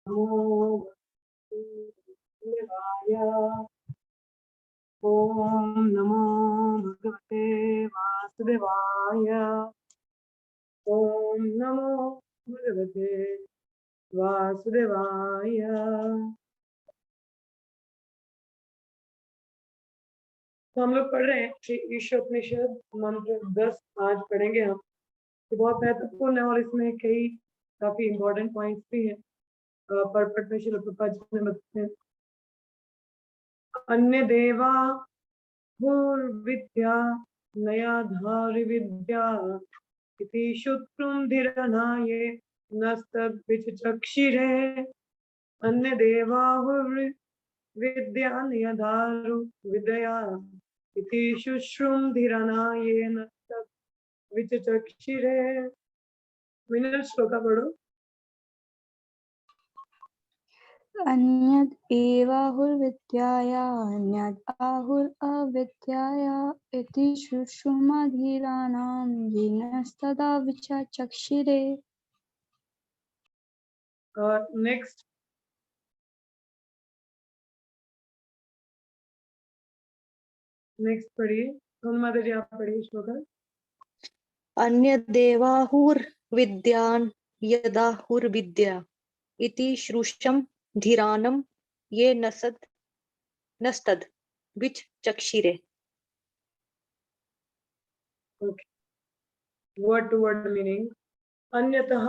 नमो वासुदेवाय। ओम नमो भगवते वासुदेवाय। ओम नमो भगवते वासुदेवाय। तो हम लोग पढ़ रहे हैं श्री ईशोपनिषद मंत्र 10 आज पढ़ेंगे हम। ये बहुत महत्वपूर्ण है और इसमें कई काफी इम्पोर्टेंट पॉइंट्स भी हैं। पर्पट में श्री प्रभुपाद जी ने बताते हैं। अन्य देवा भूर्विद्या नया धारि विद्या इति शुक्रम धीरनाये नस्तद्विचक्षिरे। अन्य देवाहुर्विद्या नया धारु विद्या इति शुश्रुम धीरनाये नस्तद्विचक्षिरे। मिनट श्लोका पढ़ो। अन्यद् एवाहुर्विद्याया अन्यद् आहुरविद्याया इति शुश्रुमधीराणां येनस्तदा विचक्षिरे। नेक्स्ट पढ़िए। माता जी आप पढ़िए श्लोका। अन्यदेवाहुर्विद्यान् यदाहुर्विद्या इति श्रुषं धीरानं ये नस्तद् विचक्षिरे। Okay, word to word meaning. अन्यतः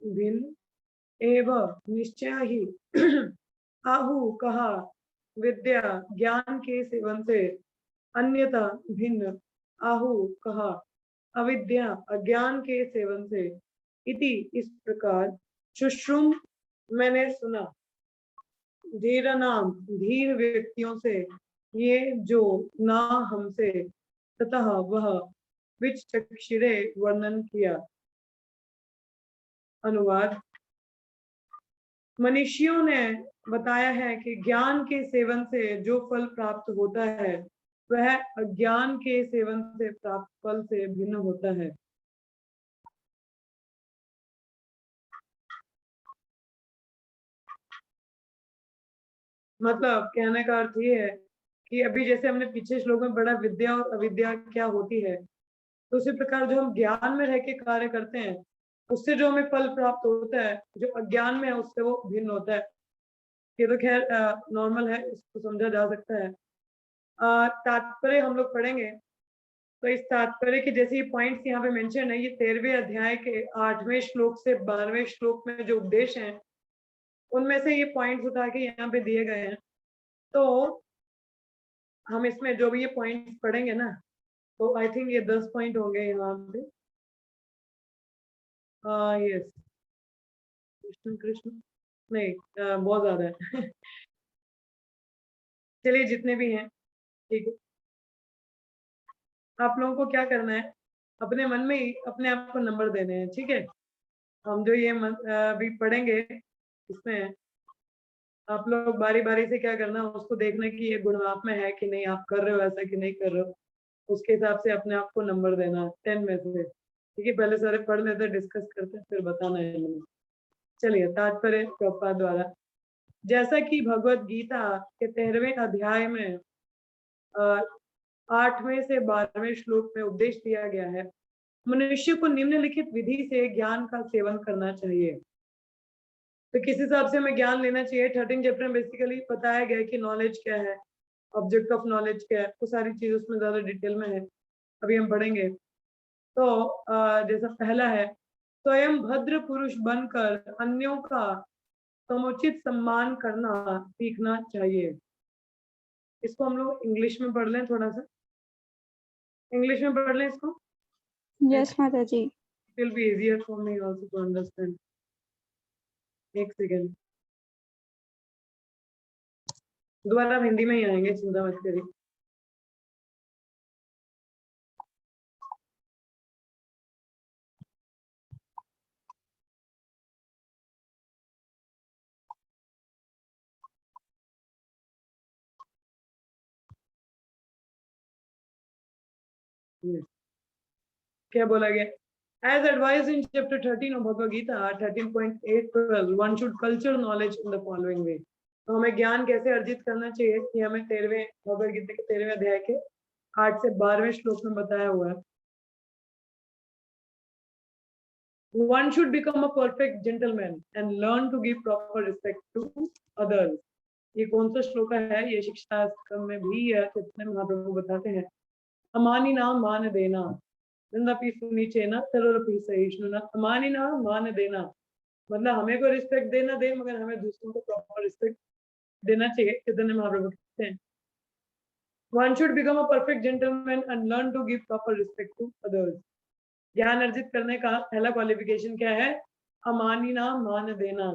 भिन्न, एव निश्चय ही, आहु कहा, विद्या ज्ञान के सेवन से, अन्यथा भिन्न, आहु कहा, अविद्या अज्ञान के सेवन से, इति इस प्रकार, शुश्रुम मैंने सुना, धीरनाम धीर व्यक्तियों से, ये जो ना हमसे, ततः वह विचक्षिरे वर्णन किया। अनुवाद। मनीषियों ने बताया है कि ज्ञान के सेवन से जो फल प्राप्त होता है वह अज्ञान के सेवन से प्राप्त फल से भिन्न होता है। मतलब कहने का अर्थ ये है कि अभी जैसे हमने पीछे श्लोक में पढ़ा विद्या और अविद्या क्या होती है, तो उसी प्रकार जो हम ज्ञान में रह के कार्य करते हैं उससे जो हमें फल प्राप्त होता है, जो अज्ञान में है उससे वो भिन्न होता है। ये तो खैर नॉर्मल है, इसको समझा जा सकता है। तात्पर्य हम लोग पढ़ेंगे। तो इस तात्पर्य के जैसे ये पॉइंट्स यहाँ पे मेंशन है, ये 13वें अध्याय के 8वें श्लोक से 12वें श्लोक में जो उपदेश हैं उनमें से ये पॉइंट्स उठा के यहाँ पे दिए गए हैं। तो हम इसमें जो भी ये पॉइंट्स पढ़ेंगे ना, तो आई थिंक ये 10 पॉइंट होंगे यहाँ पे। यस, कृष्ण कृष्ण नहीं, बहुत ज्यादा है। चलिए जितने भी हैं ठीक है। आप लोगों को क्या करना है, अपने मन में ही अपने आप को नंबर देने हैं, ठीक है। हम जो ये अभी पढ़ेंगे इसमें आप लोग बारी बारी से क्या करना, उसको देखना कि ये गुण आप में है कि नहीं, आप कर रहे हो ऐसा कि नहीं कर रहे हो, उसके हिसाब से अपने आप को नंबर देना 10 में से। ठीक है, पहले सारे पढ़ लेते, डिस्कस करते, फिर बताना है। चलिए तात्पर्य प्रभुपाद द्वारा। जैसा कि भगवत गीता के 13वें अध्याय में 8वें से 12वें श्लोक में उपदेश दिया गया है, मनुष्य को निम्नलिखित विधि से ज्ञान का सेवन करना चाहिए। तो किस हिसाब से हमें ज्ञान लेना चाहिए, 13 चैप्टर में बेसिकली बताया गया कि नॉलेज क्या है, ऑब्जेक्ट ऑफ नॉलेज क्या है, वो सारी चीज उसमें ज्यादा डिटेल में है, अभी हम पढ़ेंगे। तो जैसा पहला है, स्वयं भद्र पुरुष बनकर अन्यों का समुचित सम्मान करना सीखना चाहिए। इसको हम लोग इंग्लिश में पढ़ लें, थोड़ा सा इंग्लिश में पढ़ लें इसको। यस माता जी। It will be easier for me also to understand. एक सेकेंड, दोबारा हम हिंदी में ही आएंगे, चिंता मत करिए। क्या बोला गया, As advised in chapter 13 of Bhagavad Gita 13.8, one should culture knowledge in the following way. तो हमें ज्ञान कैसे अर्जित करना चाहिए कि हमें 13वें भगवद गीता के 13वें अध्याय के 8 से 12वें श्लोक में बताया हुआ है. One should become a perfect gentleman and learn to give proper respect to others. ये कौन सा श्लोक है? ये शिक्षा क्रम में भी है. चैतन्य महाप्रभु बताते हैं, अमानी नाम मान देना, निंदापि सुनीचेना सर्वरपि सहिष्णुना. अमानी नाम मान देना मतलब हमें को रिस्पेक्ट देना दे, मगर हमें दूसरों को प्रॉपर रिस्पेक्ट देना चाहिए. चैतन्य महाप्रभु कहते हैं, One should become a perfect gentleman and learn to give proper respect to others. ज्ञान अर्जित करने का पहला क्वालिफिकेशन क्या है? अमानी नाम मान देना.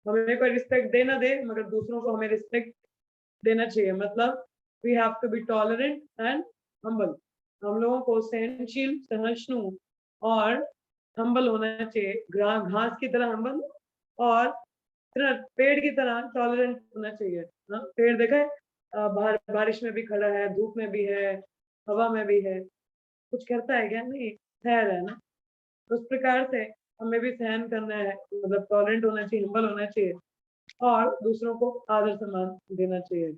हमें कोई रिस्पेक्ट देना दे, मगर दूसरों को हमें रिस्पेक्ट देना चाहिए. मतलब we have to be tolerant and humble. हम लोगों को सहनशील, सहिष्णु और हम्बल होना चाहिए. घास की तरह हम्बल और पेड़ की तरह टॉलरेंट होना चाहिए. पेड़ देखा है, बारिश में भी खड़ा है, धूप में भी है, हवा में भी है, कुछ करता है क्या? नहीं, ठहर है ना. उस प्रकार से हमें भी सहन करना है, मतलब टॉलरेंट होना चाहिए, हम्बल होना चाहिए और दूसरों को आदर सम्मान देना चाहिए.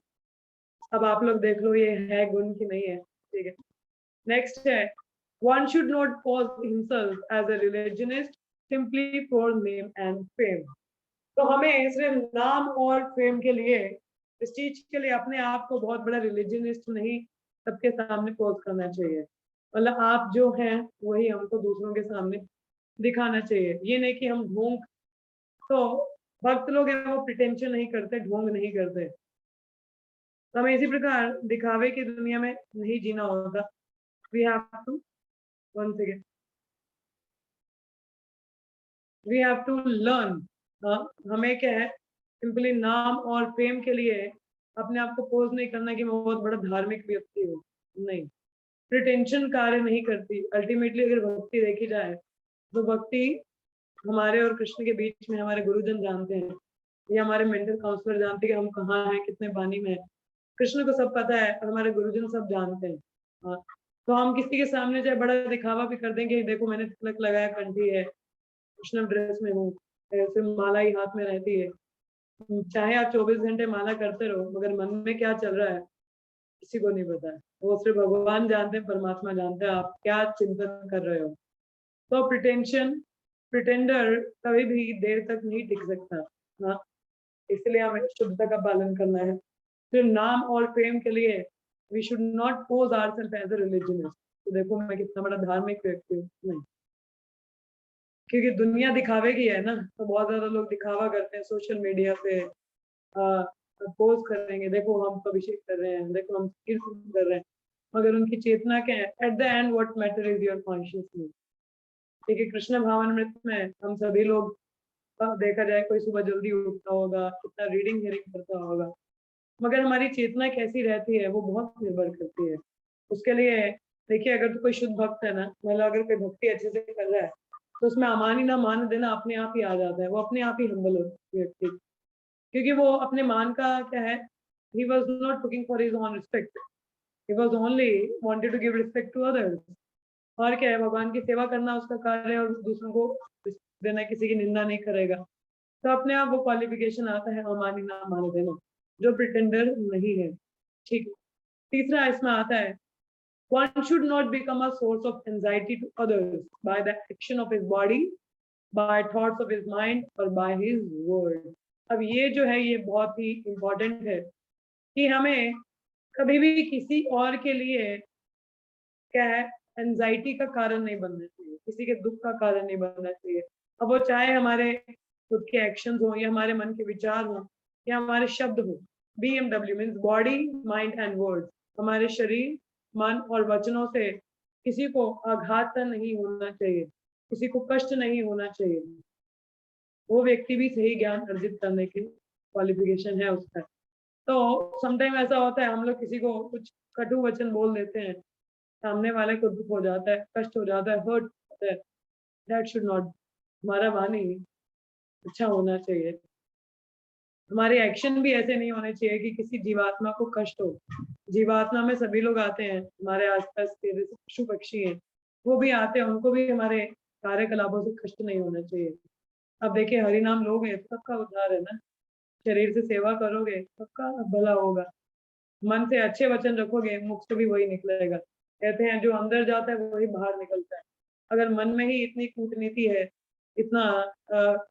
अब आप लोग देख लो ये है गुण की नहीं है. ठीक है, नेक्स्ट है, one should not pose himself as a religionist simply for name and fame. तो हमें सिर्फ नाम और फेम के लिए, इस चीज के लिए अपने आप को बहुत बड़ा रिलीजियनिस्ट नहीं सबके सामने पोज करना चाहिए. मतलब आप जो हैं वही हमको दूसरों के सामने दिखाना चाहिए. ये नहीं कि हम ढोंग, तो भक्त लोग हैं वो प्रिटेंशन नहीं करते, ढोंग नहीं करते. तो हमें इसी प्रकार दिखावे की दुनिया में नहीं जीना होगा. We have to once again we have to learn. हमें क्या है, सिंपली नाम और फेम के लिए अपने आप को पोज नहीं करना कि मैं बहुत बड़ा धार्मिक व्यक्ति हूँ. नहीं, प्रिटेंशन कार्य नहीं करती. अल्टीमेटली अगर भक्ति देखी जाए तो भक्ति हमारे और कृष्ण के बीच में हमारे गुरुजन जानते हैं, या हमारे मेंटल काउंसलर जानते हैं कि हम कहाँ हैं, कितने पानी में है. कृष्ण को सब पता है और हमारे गुरुजन सब जानते हैं. तो हम किसी के सामने चाहे बड़ा दिखावा भी कर देंगे, देखो मैंने तिलक लगाया, कंठी है, कृष्ण ड्रेस में हूँ, ऐसे माला ही हाथ में रहती है. चाहे आप 24 घंटे माला करते रहो, मगर मन में क्या चल रहा है किसी को नहीं पता है. वो सिर्फ भगवान जानते हैं, परमात्मा जानते हैं आप क्या चिंतन कर रहे हो. तो प्रिटेंडर कभी भी देर तक नहीं टिक सकता. इसलिए हमें शुद्धता का पालन करना है. फिर नाम और प्रेम के लिए we should not pose ourselves as a religionist. तो देखो मैं कितना बड़ा धार्मिक व्यक्ति हूँ, नहीं. क्योंकि दुनिया दिखावे की है ना, तो बहुत ज्यादा लोग दिखावा करते हैं सोशल मीडिया पे. पोज करेंगे, देखो हम अभिषेक कर रहे हैं, देखो हम कीर्तन कर रहे हैं, मगर उनकी चेतना क्या है? At the end what matter is your consciousness. ठीक है, कृष्ण भावनामृत में हम सभी लोग, देखा जाए कोई सुबह जल्दी उठता होगा, कितना रीडिंग हेयरिंग करता होगा, मगर हमारी चेतना कैसी रहती है वो बहुत निर्भर करती है. उसके लिए देखिए, अगर तो कोई शुद्ध भक्त है ना, मतलब अगर कोई भक्ति अच्छे से कर रहा है, तो उसमें अमानी ना मान देना अपने आप ही आ जाता है. वो अपने आप ही हम्बल व्यक्ति, क्योंकि वो अपने मान का क्या है, he was not looking for his own respect, he was only wanted to give respect to others. और क्या है, भगवान की सेवा करना उसका कार्य है और दूसरों को देना, किसी की निंदा नहीं करेगा. तो अपने आप वो क्वालिफिकेशन आता है अमानी ना मान देना, जो प्रिटेंडर नहीं है. ठीक है, तीसरा इसमें आता है, one should not become a source of anxiety to others by the action of his body, by thoughts of his mind or by his word. अब ये जो है ये बहुत ही इम्पोर्टेंट है कि हमें कभी भी किसी और के लिए क्या है, एंजाइटी का कारण नहीं बनना चाहिए, किसी के दुख का कारण नहीं बनना चाहिए. अब वो चाहे हमारे खुद के एक्शंस हो, या हमारे मन के विचार हो, या हमारे शब्द हो. BMW means body, mind and word. हमारे शरीर, मन और वचनों से किसी को आघात नहीं होना चाहिए, किसी को कष्ट नहीं होना चाहिए. वो व्यक्ति भी सही ज्ञान अर्जित करने की क्वालिफिकेशन है उसका. तो समटाइम ऐसा होता है, हम लोग किसी को कुछ कटु वचन बोल देते हैं, सामने वाले को दुख हो जाता है, कष्ट हो जाता है, हर्ट होता है. That should not. हमारा वाणी अच्छा होना चाहिए, हमारे एक्शन भी ऐसे नहीं होने चाहिए कि किसी जीवात्मा को कष्ट हो. जीवात्मा में सभी लोग आते हैं, हमारे आसपास के पशु पक्षी हैं, वो भी आते हैं, उनको भी हमारे कार्यकलापों से कष्ट नहीं होना चाहिए। अब देखिए हरि नाम लोगे सबका उद्धार है ना, शरीर से सेवा करोगे सबका भला होगा, मन से अच्छे वचन रखोगे मुख से भी वही निकलेगा। कहते हैं जो अंदर जाता है वही बाहर निकलता है। अगर मन में ही इतनी कूटनीति है, इतना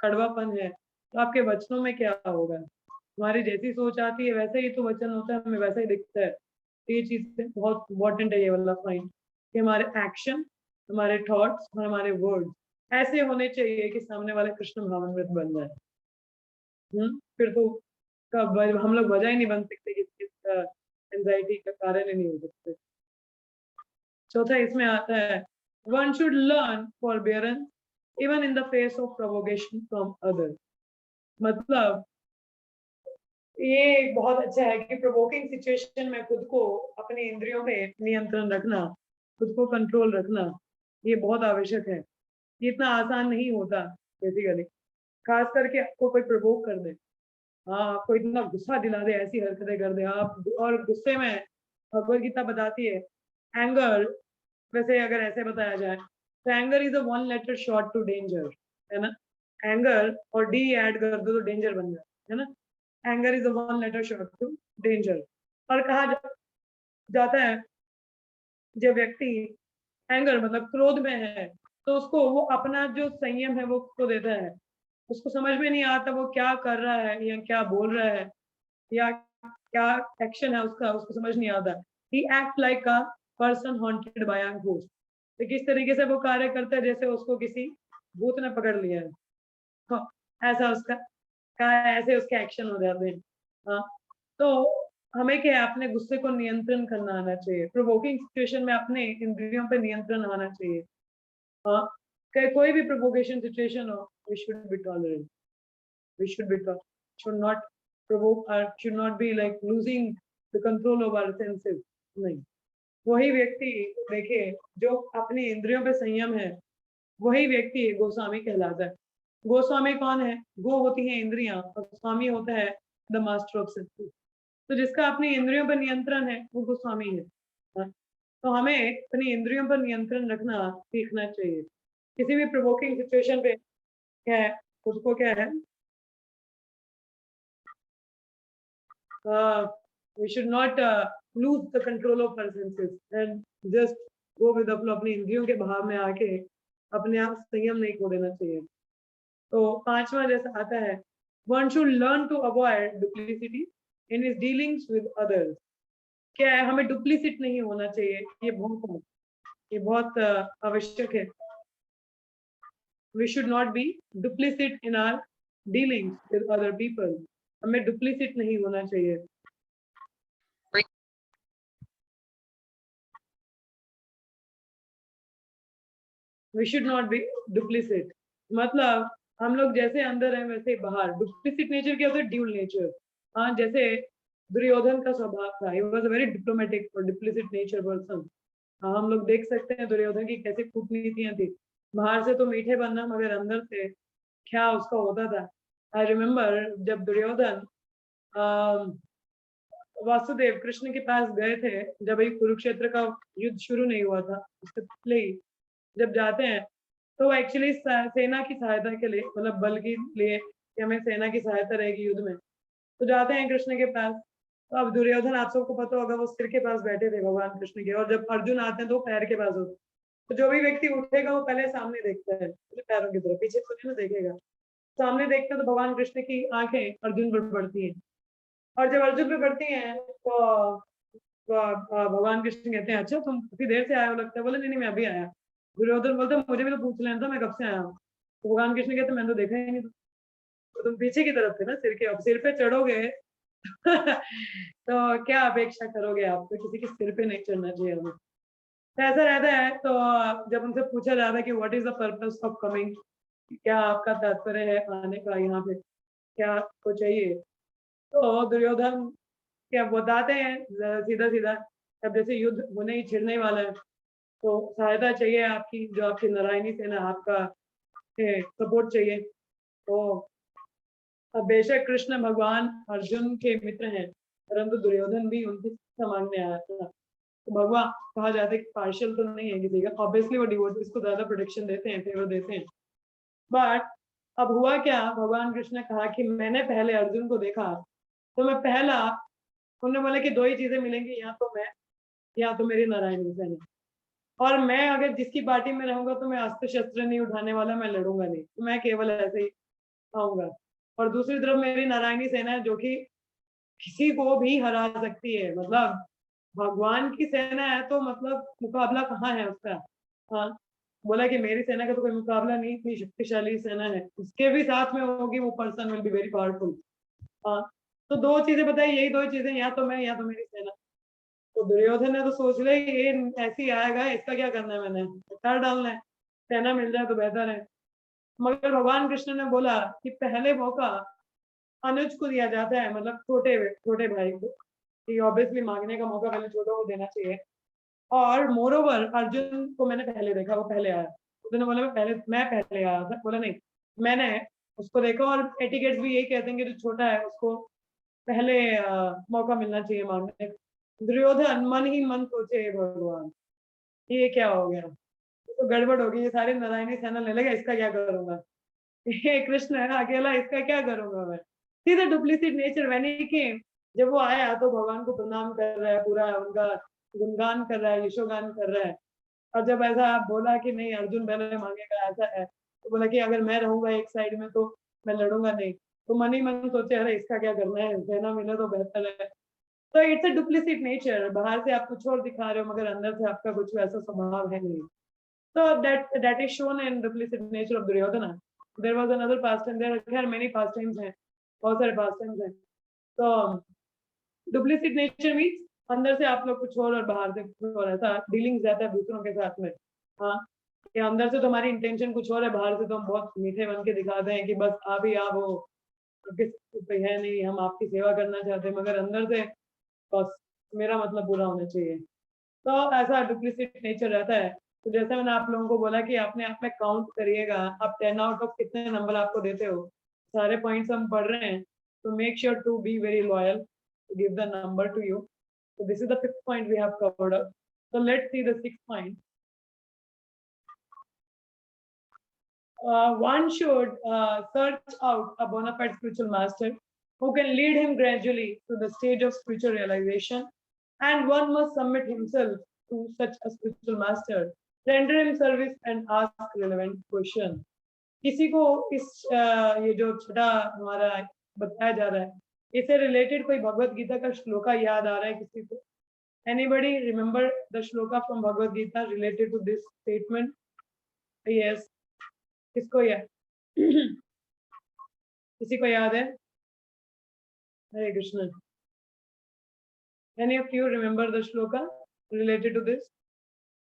कड़वापन है, तो आपके वचनों में क्या होगा? हमारी जैसी सोच आती है वैसे ही तो वचन होता है, हमें वैसा ही दिखता है। तो ये चीज से बहुत इम्पोर्टेंट है ये वाला पॉइंट कि हमारे एक्शन, हमारे थॉट्स और हमारे वर्ड्स ऐसे होने चाहिए कि सामने वाला कृष्ण भावनामृत बन जाए। फिर तो कब हम लोग वजह ही नहीं बन सकते कि एंजाइटी का कारण ही नहीं हो सकते। चौथा इसमें आता है one should learn forbearance even in the face of provocation from other. मतलब ये बहुत अच्छा है कि प्रोवोकिंग सिचुएशन में खुद को अपनी इंद्रियों पे नियंत्रण रखना, खुद को कंट्रोल रखना, ये बहुत आवश्यक है। ये इतना आसान नहीं होता बेसिकली, खास करके आपको कोई प्रोवोक कर दे, हाँ आपको इतना गुस्सा दिला दे, ऐसी हरकतें कर दे आप, और गुस्से में भगवद गीता बताती है एंगर, वैसे अगर ऐसे बताया जाए तो anger is a one letter short to danger, है ना। एंगर और डी ऐड कर दो तो डेंजर बन जाए, है ना। Anger is a one letter short to danger. और कहा जाता है जब व्यक्ति एंगर मतलब क्रोध में है तो उसको वो अपना जो संयम है वो खो देता है, उसको समझ में नहीं आता वो क्या कर रहा है या क्या बोल रहा है या क्या एक्शन है उसका, उसको समझ नहीं आता। He act like a person haunted by a ghost. तो किस तरीके से वो कार्य करता है जैसे उसको किसी भूत ने पकड़ लिया है। हाँ, ऐसा उसका ऐसे उसके एक्शन हो जाते हैं। हाँ, तो हमें क्या है अपने गुस्से को नियंत्रण करना आना चाहिए। प्रोवोकिंग सिचुएशन में अपने इंद्रियों पे नियंत्रण आना चाहिए। हाँ, कोई भी प्रोवोकेशन सिचुएशन हो, we should be tolerant, we should not provoke or should not be like losing the control of our senses। नहीं, वही व्यक्ति देखिए जो अपनी इंद्रियों पे संयम है वही व्यक्ति गोस्वामी कहलाता है। गोस्वामी कौन है? गो होती है इंद्रियां और स्वामी होता है द मास्टर ऑफ सेंसेस। तो जिसका अपनी इंद्रियों पर नियंत्रण है वो गोस्वामी है। हाँ, तो हमें अपनी इंद्रियों पर नियंत्रण रखना सीखना चाहिए। किसी भी प्रोवोकिंग सिचुएशन पे क्या है, उसको क्या है, we should not lose the control of our senses and just go with the flow। अपनी इंद्रियों के भाव में आके अपने आप संयम नहीं खो देना चाहिए। तो पांचवा जैसा आता है one should learn to avoid duplicity in his dealings with others। क्या है, हमें डुप्लीसिट नहीं होना चाहिए, ये बहुत आवश्यक है। we should not be duplicit in our dealings with other people। हमें डुप्लीसिट नहीं होना चाहिए। we should not be duplicit। मतलब हम लोग जैसे अंदर हैं वैसे बाहर। डुप्लीसिट नेचर क्या होता है? Dual nature. हाँ, जैसे दुर्योधन का स्वभाव था, he was a very diplomatic और duplicit nature person। हाँ, हम लोग देख सकते हैं दुर्योधन की कैसे कूटनीतियां थी। बाहर से तो मीठे बनना मगर अंदर से क्या उसका होता था। आई रिमेम्बर जब दुर्योधन वासुदेव कृष्ण के पास गए थे, जब ये कुरुक्षेत्र का युद्ध शुरू नहीं हुआ था उससे पहले ही जब जाते हैं तो एक्चुअली सेना की सहायता के लिए, मतलब बल के लिए कि हमें सेना की सहायता रहेगी युद्ध में, तो जाते हैं कृष्ण के पास। तो अब दुर्योधन आप सबको पता होगा वो सिर के पास बैठे थे भगवान कृष्ण के, और जब अर्जुन आते हैं तो पैर के पास होते। तो जो भी व्यक्ति उठेगा वो पहले सामने देखता है, पैरों की तरफ, पीछे तो नहीं देखेगा। सामने देखते हैं तो भगवान कृष्ण की आंखें अर्जुन पर पड़ती है, और जब अर्जुन पे पड़ती हैं तो भगवान कृष्ण कहते हैं अच्छा तुम काफी देर से आए हो लगता है। बोले नहीं नहीं मैं अभी आया। दुर्योधन बोलता मुझे भी तो पूछ लेना था मैं कब से आया हूँ। तो भगवान कृष्ण कहते मैंने तो देखा ही नहीं। तो तुम पीछे की तरफ थे ना सिर के, अब सिर पे चढ़ोगे तो क्या अपेक्षा करोगे? आप तो किसी के सिर पे नहीं चढ़ना चाहिए हमें। तो ऐसा रहता है। तो जब उनसे पूछा जाता है कि what is the purpose of coming, क्या आपका तात्पर्य है आने का यहाँ पे, क्या आपको चाहिए? तो दुर्योधन क्या बताते हैं सीधा सीधा, अब जैसे युद्ध होने ही छिड़ने वाला है तो सहायता चाहिए आपकी, जो आपकी नारायणी सेना, आपका सपोर्ट चाहिए। तो अब बेशक कृष्ण भगवान अर्जुन के मित्र हैं परंतु दुर्योधन भी उनकी सहायता मांगने आया था। तो भगवान कहा जाता है कि पार्शियल तो नहीं है किसी का, ऑब्वियसली वो डिवोटीज को ज्यादा प्रोटेक्शन देते हैं, फेवर देते हैं। बट अब हुआ क्या, भगवान कृष्ण ने कहा कि मैंने पहले अर्जुन को देखा, तो मैं पहला, उन्होंने बोला कि दो ही चीजें मिलेंगी, या तो मैं या तो मेरी नारायणी सेना, और मैं अगर जिसकी पार्टी में रहूंगा तो मैं अस्त्र शस्त्र नहीं उठाने वाला, मैं लड़ूंगा नहीं, तो मैं केवल ऐसे ही आऊंगा। और दूसरी तरफ मेरी नारायणी सेना है जो कि किसी को भी हरा सकती है, मतलब भगवान की सेना है तो मतलब मुकाबला कहाँ है उसका। हाँ, बोला कि मेरी सेना का तो कोई मुकाबला नहीं, इतनी शक्तिशाली सेना है, उसके भी साथ में होगी वो person will be very powerful. हाँ, तो दो चीजें बताई, यही दो चीजें, या तो मैं या तो मेरी सेना। तो दुर्योधन ने तो सोच लिया ये ऐसे ही आएगा, इसका क्या करना है, मैंने हथियार डालना है, सेना मिल जाए तो बेहतर है। मगर भगवान कृष्ण ने बोला कि पहले मौका अनुज को दिया जाता है, मतलब छोटे भाई को, कि ऑब्वियसली मांगने का मौका पहले छोटों को देना चाहिए। और मोर ओवर अर्जुन को मैंने पहले देखा, वो पहले आया, उसने बोला मैं पहले आया था, बोला नहीं मैंने उसको देखा, और एटिकेट्स भी यही कहते हैं कि जो छोटा है उसको पहले मौका मिलना चाहिए मांगने का। दुर्योधन मन ही मन सोचे, "हे भगवान ये क्या हो गया, तो गड़बड़ हो गई, ये सारी नारायणी सेना ले लेगा, इसका क्या करूंगा, ये कृष्ण है अकेला, इसका क्या करूंगा मैं।" See the duplicit nature when he came, जब वो आया तो भगवान को प्रणाम कर रहा है, पूरा उनका गुणगान कर रहा है, यशोगान कर रहा है। और जब ऐसा बोला कि नहीं अर्जुन पहले मांगेगा, ऐसा है, तो बोला कि अगर मैं रहूंगा एक साइड में तो मैं लड़ूंगा नहीं। तो मन ही मन सोचे अरे इसका क्या करना है, सेना मिले तो बेहतर है। तो इट्स अ डुप्लीसिट नेचर, बाहर से आप कुछ और दिखा रहे हो मगर अंदर से आपका कुछ वैसा स्वभाव है नहीं। So that is shown in duplicit nature of Duryodhana. There was another pastime. There are many pastimes हैं, बहुत सारे pastimes हैं। तो डुप्लीसिट नेचर मीन्स अंदर से आप लोग कुछ और बाहर से कुछ और, ऐसा डीलिंग्स रहता है दूसरों के साथ में। हाँ, कि अंदर से तो हमारी इंटेंशन कुछ और है, बाहर से तो हम बहुत मीठे बन के दिखाते हैं कि बस आप ही आप हो, किसी पे है नहीं, हम आपकी सेवा करना चाहते हैं, मगर अंदर से बस मेरा मतलब पूरा होना चाहिए। तो ऐसा डुप्लीसिट नेचर रहता है। तो जैसे मैंने आप लोगों को बोला कि अपने आप में काउंट करिएगा, आप 10 आउट ऑफ कितने नंबर आपको देते हो, सारे पॉइंट्स हम पढ़ रहे हैं, तो make sure to be very loyal, to give the number to you. So this is the fifth point we have covered up. So let's see the sixth point. One should search out a bona fide spiritual master who can lead him gradually to the stage of spiritual realization, and one must submit himself to such a spiritual master, render him service and ask relevant question. किसी को इस ये जो छठा हमारा बताया जा रहा है, इससे रिलेटेड कोई भगवत गीता का श्लोका याद आ रहा है किसी को? Anybody remember the shloka from Bhagavad Gita related to this statement? Yes. किसको याद? किसी को याद है? Hare Krishna. Any of you remember the shloka related to this?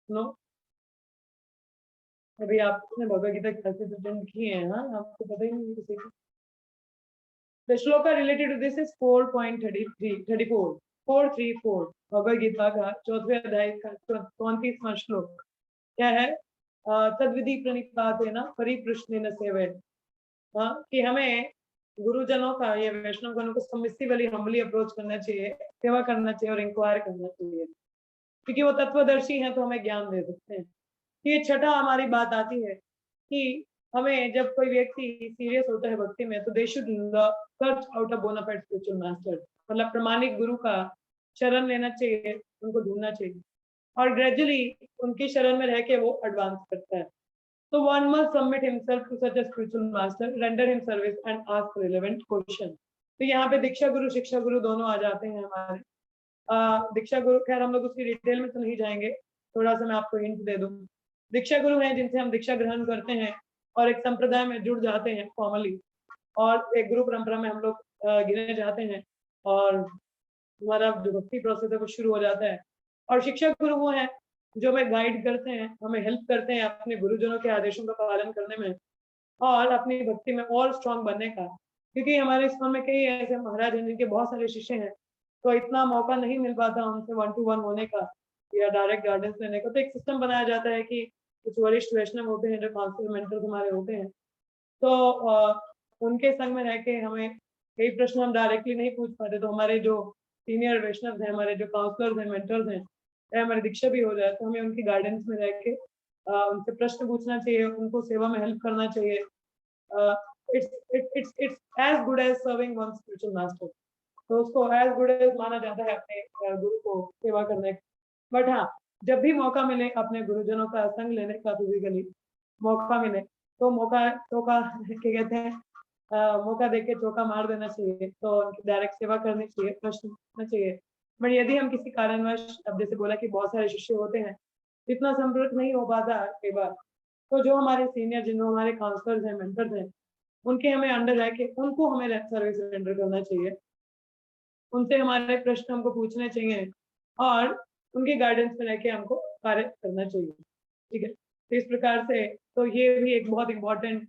No? अभी आपने भगवद गीता क्लासेस अटेंड किए हैं, हाँ? आपको पता ही नहीं किसी को। The shloka related to this is 4.34. 434 Bhagavad Gita का चौथे अध्याय का 34वां श्लोक क्या है? तद्विधि प्रणिपातेन परिप्रश्नेन सेवे, कि हमें गुरुजनों का या वैष्णव गणों को सबमिसिवली हम्बली अप्रोच करना चाहिए, सेवा करना चाहिए और इंक्वायर करना चाहिए, क्योंकि वो तत्वदर्शी हैं तो हमें ज्ञान दे सकते हैं। ये छठा हमारी बात आती है कि हमें जब कोई व्यक्ति सीरियस होता है भक्ति में, तो they should search out a बोना फाइड स्पिरिचुअल मास्टर, मतलब प्रमाणिक गुरु का शरण लेना चाहिए, उनको ढूंढना चाहिए, और ग्रेजुअली उनकी शरण में रह के वो एडवांस करता है। So one must submit himself to such a spiritual master, render him service and ask relevant question. तो यहाँ पे दीक्षा गुरु शिक्षा गुरु दोनों आ जाते हैं हमारे। दीक्षा गुरु, खैर हम लोग उसकी डिटेल में तो नहीं जाएंगे, थोड़ा सा मैं आपको हिंट दे दूं। दीक्षा गुरु हैं जिनसे हम दीक्षा ग्रहण करते हैं और एक संप्रदाय में जुड़ जाते हैं फॉर्मली, और एक गुरु परंपरा में हम लोग गिने जाते हैं, और हमारा जो भक्ति प्रोसेस है वो शुरू हो जाता है। और शिक्षक गुरु वो हैं जो हमें गाइड करते हैं, हमें हेल्प करते हैं अपने गुरुजनों के आदेशों का पालन करने में और अपनी भक्ति में और स्ट्रांग बनने का, क्योंकि हमारे स्कूल में कई ऐसे महाराज हैं जिनके बहुत सारे शिष्य हैं, तो इतना मौका नहीं मिल पाता उनसे 1 to 1 होने का या डायरेक्ट गाइडेंस लेने का। तो एक सिस्टम बनाया जाता है कि कुछ वरिष्ठ वैष्णव होते हैं जो काउंसलर मेंटर्स हमारे होते हैं, तो उनके संग में रह के हमें कई प्रश्न हम डायरेक्टली नहीं पूछ पाते, तो हमारे जो सीनियर वैष्णव हैं, हमारे जो काउंसलर्स हैं, मेंटर्स हैं, चाहे हमारी दीक्षा भी हो जाए, तो हमें उनकी गाइडेंस में रह के उनसे प्रश्न पूछना चाहिए, उनको सेवा में हेल्प करना चाहिए। It's as good as serving one spiritual master. तो उसको एज गुड एज माना जाता है अपने गुरु को सेवा करने। बट हाँ, जब भी मौका मिले अपने गुरुजनों का संग लेने का, फिजिकली मौका मिले, तो मौका चौका क्या कहते हैं, मौका देख के चौका मार देना चाहिए। तो उनकी डायरेक्ट सेवा करनी चाहिए, प्रश्न पूछना चाहिए। बट यदि हम किसी कारणवश, अब जैसे बोला कि बहुत सारे शिष्य होते हैं, इतना संपर्क नहीं हो पाता कई बार, तो जो हमारे सीनियर, जिन हमारे काउंसलर्स हैं, मेंटर्स हैं, उनके हमें अंडर रह के उनको हमें सर्विस रेंडर करना चाहिए। उनसे हमारे प्रश्न हमको पूछने चाहिए और उनके गाइडेंस में रह के हमको कार्य करना चाहिए। ठीक है, तो इस प्रकार से तो ये भी एक बहुत इम्पोर्टेंट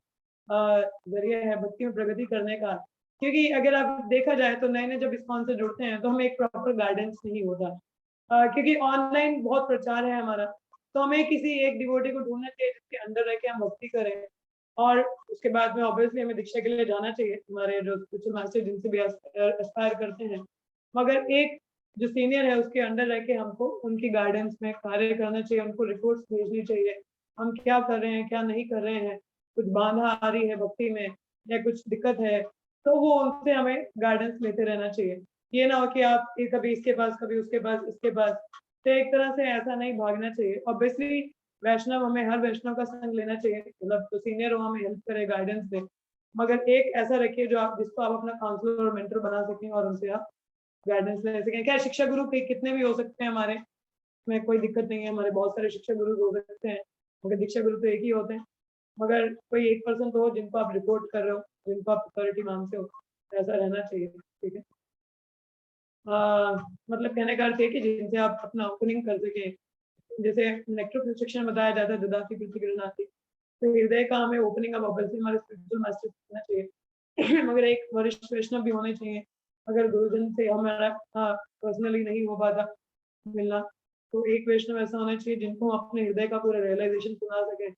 जरिया है भक्ति में प्रगति करने का। क्योंकि अगर आप देखा जाए तो नए-नए जब इस्कॉन से जुड़ते हैं, तो हमें एक प्रॉपर गाइडेंस नहीं होता। क्योंकि ऑनलाइन बहुत प्रचार है हमारा, तो हमें किसी एक डिवोटी को ढूँढना चाहिए जिसके अंडर रह के हम भक्ति करें। और उसके बाद में ऑब्वियसली हमें दीक्षा के लिए जाना चाहिए, हमारे जो स्पिरिचुअल मास्टर जिनसे भी एस्पायर करते हैं। मगर एक जो सीनियर है उसके अंडर रह के हमको उनकी गाइडेंस में कार्य करना चाहिए, उनको रिपोर्ट्स भेजनी चाहिए, हम क्या कर रहे हैं, क्या नहीं कर रहे हैं, कुछ बाधा आ रही है भक्ति में या कुछ दिक्कत है, तो वो उनसे हमें गाइडेंस लेते रहना चाहिए। ये ना हो कि आप कभी इसके पास, कभी उसके पास, इसके पास, तो एक तरह से ऐसा नहीं भागना चाहिए। ऑब्वियसली वैष्णव, हमें हर वैष्णव का संग लेना चाहिए, मतलब जो सीनियर हो हमें हेल्प करे, गाइडेंस दे, मगर एक ऐसा रखिए जो आप, जिसको आप अपना काउंसलर और मेंटर बना सकें और उनसे आप गाइडेंस ले सकें। क्या शिक्षा गुरु कितने भी हो सकते हैं हमारे, में कोई दिक्कत नहीं है, हमारे बहुत सारे शिक्षा गुरु हो सकते हैं, मगर दीक्षा गुरु तो एक ही होते हैं। मगर कोई एक पर्सन तो हो जिनको आप रिपोर्ट कर रहे हो, जिनको आप अथॉरिटी मानते हो, ऐसा रहना चाहिए। ठीक है, मतलब कहने का अर्थ है कि जिनसे आप अपना ओपनिंग कर सकें। जैसे नेक्टर इंस्ट्रक्शन बताया जाता है, ददाति प्रतिगृह्णाति, तो हृदय का हमें ओपनिंग अब ऑब्वियसली हमारे स्पिरिचुअल मास्टर से होना चाहिए। मगर एक वरिष्ठ वैष्णव भी होने चाहिए। अगर गुरुजन से हमारा पर्सनली नहीं हो पाता मिलना, तो एक वैष्णव ऐसा होना चाहिए जिनको हम अपने हृदय का पूरा रियलाइजेशन सुना सके,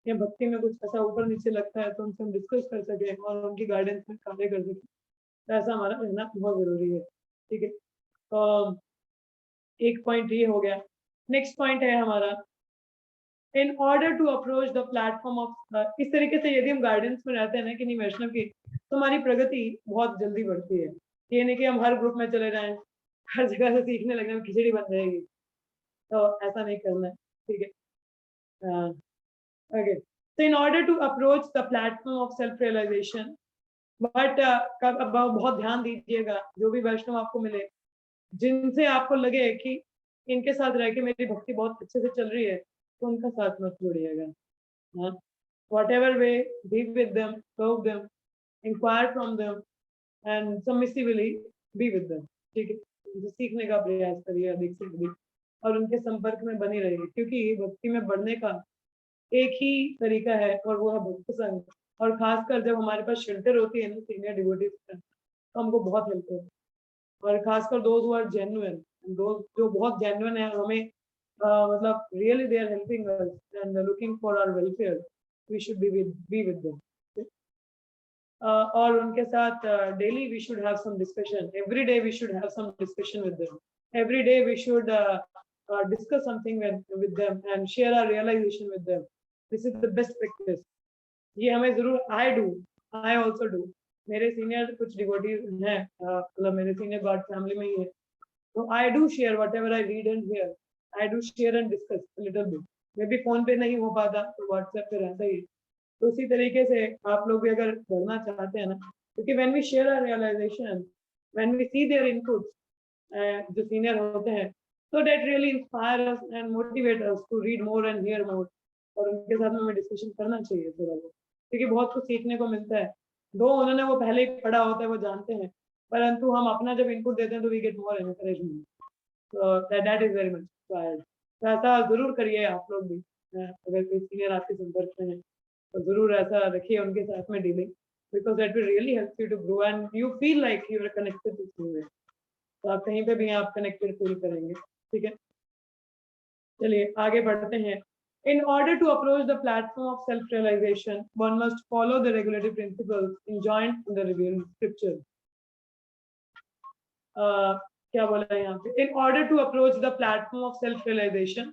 या भक्ति में कुछ ऐसा ऊपर नीचे लगता है तो उनसे हम डिस्कस कर सके और उनकी गाइडेंस में कार्य कर सके। तो ऐसा हमारा रहना बहुत जरूरी है। ठीक है, तो एक पॉइंट ये हो गया। नेक्स्ट पॉइंट है हमारा, in order to approach the platform of, इस तरीके से यदि हम गाइडेंस में रहते हैं ना कि नहीं वैष्णव की, तो हमारी प्रगति बहुत जल्दी बढ़ती है। ये नहीं कि हम हर ग्रुप में चले जाएं, हर जगह से सीखने लगने में खिचड़ी बन जाएगी, तो ऐसा नहीं करना है। ठीक है, okay, so in order to approach the platform of self realization, but अब बहुत ध्यान दीजिएगा, जो भी वैष्णव आपको मिले, जिनसे आपको लगे कि इनके साथ रह के मेरी भक्ति बहुत अच्छे से चल रही है, तो उनका साथ मत छोड़िएगा। हाँ, whatever way, be with them, serve them, inquire from them, and submissively be with them। ठीक है, उनसे सीखने का प्रयास करिए अधिक से अधिक, और उनके संपर्क में बनी रहिए, क्योंकि भक्ति में बढ़ने का एक ही तरीका है और वो है भक्त संग। और खासकर जब हमारे पास शेल्टर होती है ना सीनियर डिवोटीज का, तो हमको बहुत हेल्प होती है। और खासकर those who are genuine, those जो बहुत जेन्युइन है, हमें मतलब really they are helping us and looking for our welfare, we should be with them. और उनके साथ daily we should have some discussion, every day we should have some discussion with them, every day we should discuss something with them and share our realization with them. This is the best practice. ये हमें जरूर, I also do। मेरे senior कुछ devotees हैं, मतलब मेरे senior God family में ही है, तो I do share whatever I read and hear, I do share and discuss a little bit। मे भी फोन पे नहीं हो पाता तो व्हाट्सएप पे रहता ही। तो उसी तरीके से आप लोग भी अगर करना चाहते हैं ना, क्योंकि when we share our realization, when we see their inputs, जो सीनियर होते हैं, so that really inspire us and motivate us to read more and hear more। और उनके साथ में हमें डिस्कशन करना चाहिए थोड़ा बहुत, क्योंकि बहुत कुछ सीखने को मिलता है। दो उन्होंने वो पहले ही पढ़ा होता है, वो जानते हैं, परंतु हम अपना जब इनपुट देते हैं तो वी गेट मोर एनकरेजमेंट। तो that is very much inspired. तो ऐसा जरूर करिए आप लोग भी, अगर कोई सीनियर आपके संपर्क में है तो जरूर ऐसा रखिए उनके साथ में dealing, because that will really help you to grow and you feel like you are connected to somewhere. तो आप कहीं पे भी आप कनेक्टेड फील करेंगे। ठीक है, चलिए आगे बढ़ते हैं। In order to approach the platform of self-realization, one must follow the regulatory principles enjoined in the revealed scripture। क्या बोला है यहाँ पे, in order to approach the platform of self realisation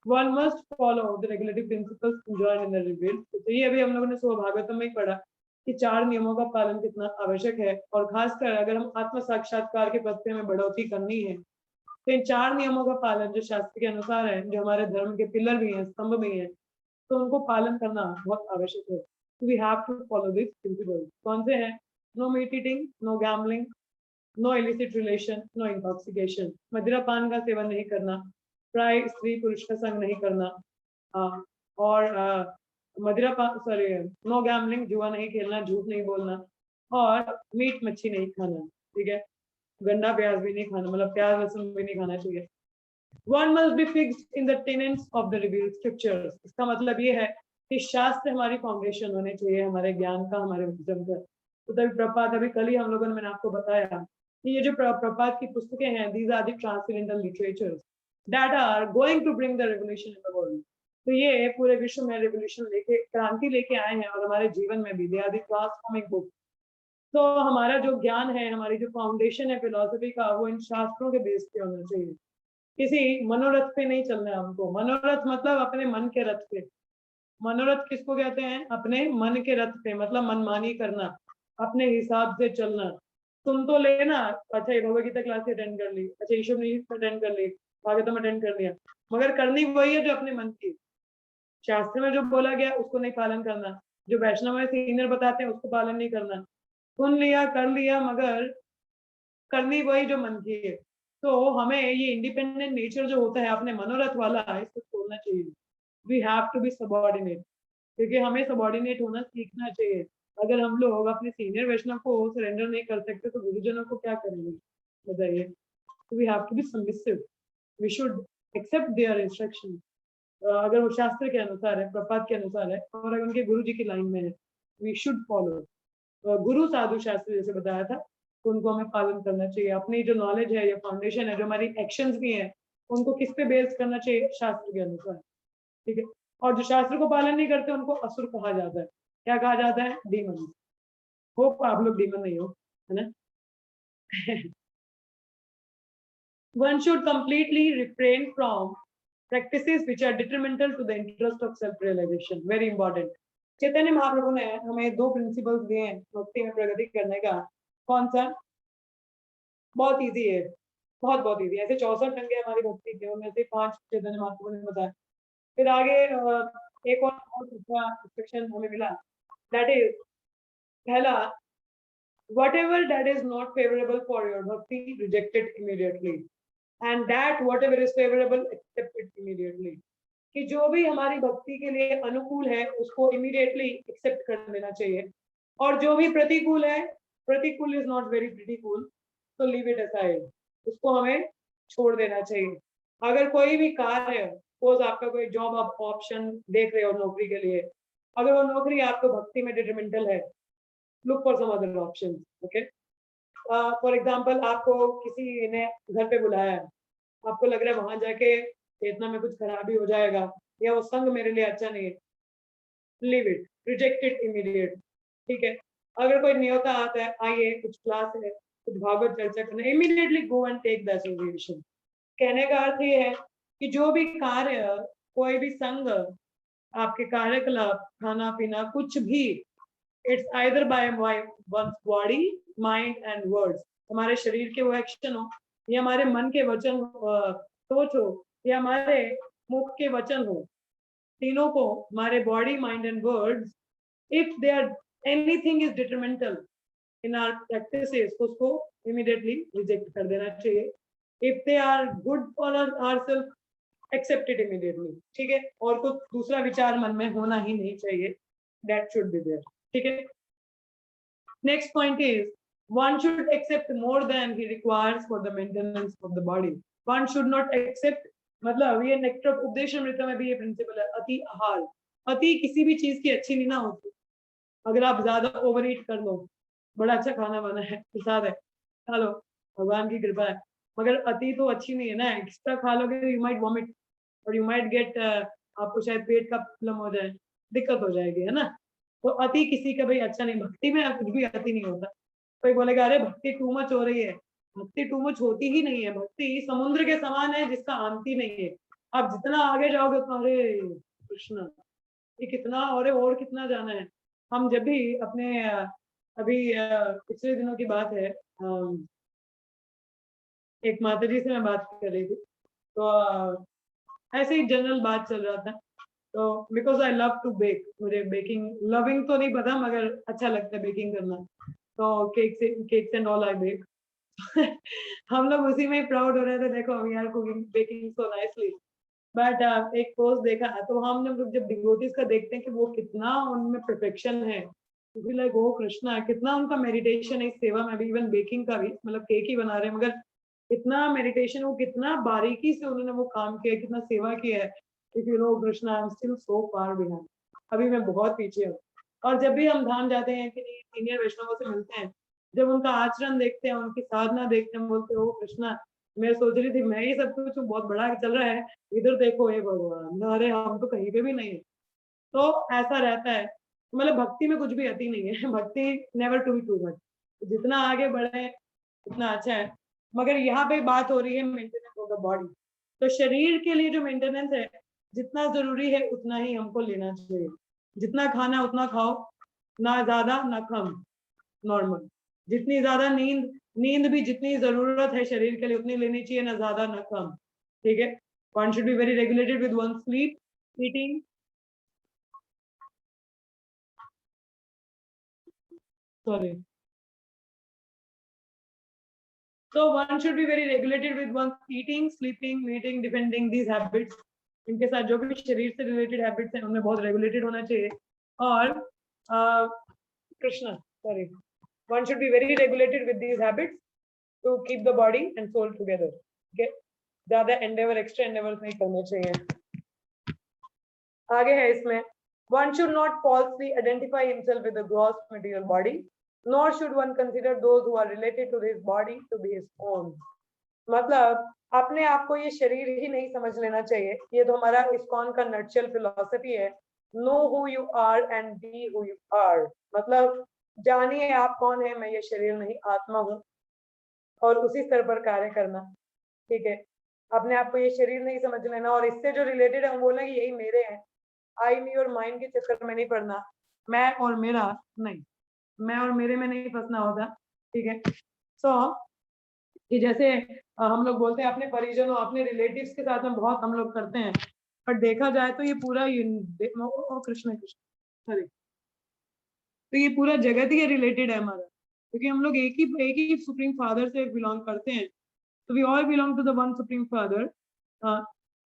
one must follow the regulatory principles enjoyed in the revealed. तो ये अभी हम लोगों ने भागवतम में ही पढ़ा कि 4 नियमों का पालन कितना आवश्यक है, और खासकर अगर हम आत्म साक्षात्कार के पत्ते में बढ़ोतरी करनी है तो इन 4 नियमों का पालन जो शास्त्र के अनुसार है, जो हमारे धर्म के पिलर भी हैं, स्तंभ भी हैं, तो उनको पालन करना बहुत आवश्यक है। We have to follow this principles. कौन से हैं? No meat eating, no gambling, no illicit relation, no intoxication. मदिरा पान का सेवन नहीं करना, प्राय स्त्री पुरुष का संग नहीं करना, और मदिरा पान सॉरी नो गैम्बलिंग, जुआ नहीं खेलना, झूठ नहीं बोलना, और मीट मच्छी नहीं खाना, ठीक है, गंदा प्याज भी नहीं खाना, मतलब प्याज लहसुन भी नहीं खाना चाहिए। One must be fixed in the tenets of the revealed scriptures। इसका मतलब ये है कि शास्त्र हमारी फाउंडेशन होने चाहिए, हमारे ज्ञान का, हमारे विजन का। तो तभी प्रपात, अभी कल ही हम लोगों ने, मैंने आपको बताया कि ये जो प्रपात की पुस्तकें हैं, these are the transcendental literatures that are going to bring the revolution in the world। तो ये पूरे विश्व में रेवोल्यूशन लेके, क्रांति लेके आए हैं, और हमारे जीवन में भी they are the transforming book। तो हमारा जो ज्ञान है, हमारी जो फाउंडेशन है फिलोसफी का, वो इन शास्त्रों के बेस पे होना चाहिए, किसी मनोरथ पे नहीं चलना है हमको। मनोरथ मतलब अपने मन के रथ पे। मनोरथ किसको कहते हैं? अपने मन के रथ पे, मतलब मनमानी करना, अपने हिसाब से चलना। तुम तो लेना, अच्छा ये भगवत गीता क्लास अटेंड कर ली, अच्छा ईश्वर ने अटेंड कर ली, भागवतम अटेंड कर लिया, मगर करनी वही है जो अपने मन की। शास्त्र में जो बोला गया उसको नहीं पालन करना, जो वैष्णव में सीनियर बताते हैं उसको पालन नहीं करना। सुन लिया, कर लिया, मगर करनी वही जो मन की है। तो हमें ये इंडिपेंडेंट नेचर जो होता है अपने मनोरथ वाला, इसको छोड़ना चाहिए। We have to be subordinate, क्योंकि हमें सबॉर्डिनेट होना सीखना चाहिए। अगर हम लोग अपने सीनियर वैष्णव को सरेंडर नहीं कर सकते तो गुरुजनों को क्या करेंगे बताइए। We have to be submissive, we should accept their instruction. अगर वो शास्त्र के अनुसार है, प्रपात के अनुसार है, और अगर उनके गुरु जी की लाइन में है, वी शुड फॉलो। गुरु साधु शास्त्र जैसे बताया था, तो उनको हमें पालन करना चाहिए। अपनी जो नॉलेज है या फाउंडेशन है, जो हमारी एक्शंस भी हैं, उनको किस पे बेस करना चाहिए? शास्त्र के अनुसार, ठीक है। और जो शास्त्र को पालन नहीं करते उनको असुर कहा जाता है। क्या कहा जाता है? डीमन। होप आप लोग डीमन नहीं हो, है ना। One should completely refrain from practices which are detrimental to the interest of self-realization। Very important। Chaitanya Mahaprabhu ने हमें 2 प्रिंसिपल्स दिए हैं भक्ति में प्रगति करने का। कौन सा? बहुत इजी है, बहुत इजी। ऐसे 64 अंग है हमारी भक्ति के, उनमें से 5 चैतन्य महाप्रभु ने बताया। फिर आगे एक और इंस्ट्रक्शन हमें मिला, दैट इज पहला, whatever that is not favorable for your bhakti, reject it immediately, and that whatever is favorable, accept it immediately। कि जो भी हमारी भक्ति के लिए अनुकूल है उसको इमीडिएटली एक्सेप्ट कर लेना चाहिए, और जो भी प्रतिकूल है, प्रतिकूल इज नॉट वेरी प्रीटीकूल, तो लीव इट असाइड, उसको हमें छोड़ देना चाहिए। अगर कोई भी कार्य, सपोज आपका कोई जॉब आप ऑप्शन देख रहे हो नौकरी के लिए, अगर वो नौकरी आपको भक्ति में डिटरमेंटल है, look for some other option, okay. For example, आपको किसी ने घर पे बुलाया है, आपको लग रहा है वहां जाके इतना में कुछ खराबी हो जाएगा, या वो संग मेरे लिए अच्छा नहीं है, leave it, reject it immediate, ठीक है। अगर कोई न्योता आता है, आइए कुछ क्लास है, कुछ भागवत चर्चा करना, immediately go and take the association. कहने का अर्थ ये है कि जो भी कार्य, कोई भी संग, आपके कार्यकलाप, खाना पीना, कुछ भी, it's either by one's body, mind and words, हमारे शरीर के वो एक्शन हो, या हमारे मन के वचन सोच हो, या हमारे मुख के वचन हो, तीनों को, हमारे body, mind and words, if they are anything is detrimental in our practices, उसको इमीडिएटली रिजेक्ट कर देना चाहिए। If they are good for ourselves, accept it immediately, ठीक है। और कुछ दूसरा विचार मन में होना ही नहीं चाहिए, दैट शुड बी देयर, ठीक है। Next point is, one should accept more than he requires for the maintenance of the body। one should not accept, मतलब ये नेक्टर उपदेशामृत में भी ये प्रिंसिपल है, अति आहार। अति किसी भी चीज की अच्छी नहीं ना होती। अगर आप ज्यादा ओवर ईट कर लो, बड़ा अच्छा खाना बना है, प्रसाद है, खा लो, भगवान की कृपा है, मगर अति तो अच्छी नहीं है ना। एक्स्ट्रा खा लोगे, यू माइट वॉमिट, और यू माइट गेट, आपको शायद पेट का प्रॉब्लम हो जाए, दिक्कत हो जाएगी, है ना। तो अति किसी का भाई अच्छा नहीं। भक्ति में कुछ भी अति नहीं होता। कोई बोलेगा अरे भक्ति टू मच हो रही है, भक्ति टू मच होती ही नहीं है। भक्ति समुद्र के समान है जिसका अंत ही नहीं है। आप जितना आगे जाओगे उतना अरे कृष्ण ये कितना और कितना जाना है। हम जब भी अपने अभी पिछले दिनों की बात है, एक माता जी से मैं बात कर रही थी, तो ऐसे ही जनरल बात चल रहा था। तो because I love to bake, मुझे बेकिंग लविंग तो नहीं पता मगर अच्छा लगता है बेकिंग करना। तो cakes and all I bake. हम लोग उसी में प्राउड हो रहे थे, देखो we are cooking baking so nicely. But एक पोस्ट देखा तो हम लोग जब डिवोटीज का देखते हैं कि वो कितना उनमें परफेक्शन है, तो लाइक ओ कृष्णा कितना उनका मेडिटेशन है इस सेवा में भी। इवन बेकिंग का भी, मतलब केक ही बना रहे हैं मगर इतना मेडिटेशन, वो कितना बारीकी से उन्होंने वो काम किया, कितना सेवा किया है। If you know Krishna I am still so far behind, अभी मैं बहुत पीछे हूँ। और जब भी हम धाम जाते हैं कि सीनियर वैष्णवों से मिलते हैं, जब उनका आचरण देखते हैं, उनकी साधना देखते हैं, बोलते हो कृष्णा मैं सोच रही थी मैं ही सब कुछ बहुत बड़ा चल रहा है, इधर देखो हे भगवान, अरे हम तो कहीं पे भी नहीं है। तो ऐसा रहता है, मतलब भक्ति में कुछ भी अति नहीं है। भक्ति never to be too much, जितना आगे बढ़े उतना अच्छा है। मगर यहाँ पे बात हो रही है मेंटेनेंस ऑफ द बॉडी। तो शरीर के लिए जो मेंटेनेंस है, जितना जरूरी है उतना ही हमको लेना चाहिए। जितना खाना उतना खाओ, ना ज्यादा ना कम, नॉर्मल। जितनी ज्यादा नींद भी जितनी जरूरत है शरीर के लिए उतनी लेनी चाहिए, ना ज्यादा ना कम। ठीक है, one should be very regulated with one sleep, eating, sorry, so one should be very regulated with one's eating, sleeping, meeting, defending these habits. इनके साथ जो भी शरीर से रिलेटेड हैबिट्स हैं उनमें बहुत रेगुलेटेड होना चाहिए। और Krishna sorry, one should be very regulated with these habits to keep the body and soul together. Okay, ज्यादा एंडेवर एक्स्ट्रा एंडेवर नहीं करने चाहिए। आगे है इसमें, one should not falsely identify himself with the gross material body, nor should one consider those who are related to his body to be his own. मतलब अपने आप को ये शरीर ही नहीं समझ लेना चाहिए। ये तो हमारा इस्कॉन का नटशेल फिलॉसफी है, know who you are and be who you are. मतलब जानिए आप कौन है, मैं ये शरीर नहीं आत्मा हूँ, और उसी स्तर पर कार्य करना। ठीक है, अपने आप को ये शरीर नहीं समझ लेना, और इससे जो रिलेटेड है हम बोलना कि यही मेरे हैं। आई मी और माइंड के चक्कर में नहीं पड़ना, मैं और मेरा नहीं, मैं और मेरे में नहीं फंसना होगा। ठीक है, सो कि जैसे हम लोग बोलते हैं अपने परिजनों अपने रिलेटिव्स के साथ में बहुत हम लोग करते हैं, पर देखा जाए तो ये पूरा कृष्ण कृष्ण सॉरी, तो ये पूरा जगत ही रिलेटेड है हमारा, क्योंकि हम लोग एक ही सुप्रीम फादर से बिलोंग करते हैं। तो we all belong to the one supreme father,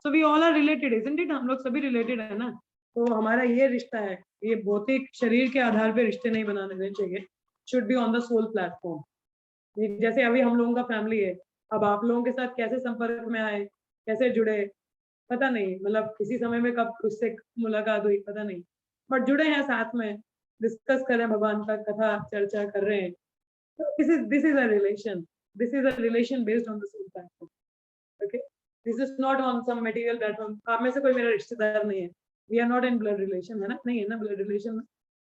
so we all are related, isn't it? हम लोग सभी रिलेटेड है ना। तो हमारा ये रिश्ता है, ये भौतिक शरीर के आधार पे रिश्ते नहीं बनाने चाहिए, should be on the soul platform. जैसे अभी हम लोगों का फैमिली है, अब आप लोगों के साथ कैसे संपर्क में आए, कैसे जुड़े पता नहीं, मतलब किसी समय में कब उससे मुलाकात हुई पता नहीं, बट जुड़े हैं साथ में, डिस्कस कर रहे हैं भगवान का कथा चर्चा कर रहे हैं। तो this is a relation, this is a relation based on the soul platform. Okay, this is not on some material platform. आप में से कोई मेरा रिश्तेदार नहीं है, we are not in blood relation, है ना, नहीं है ना blood relation,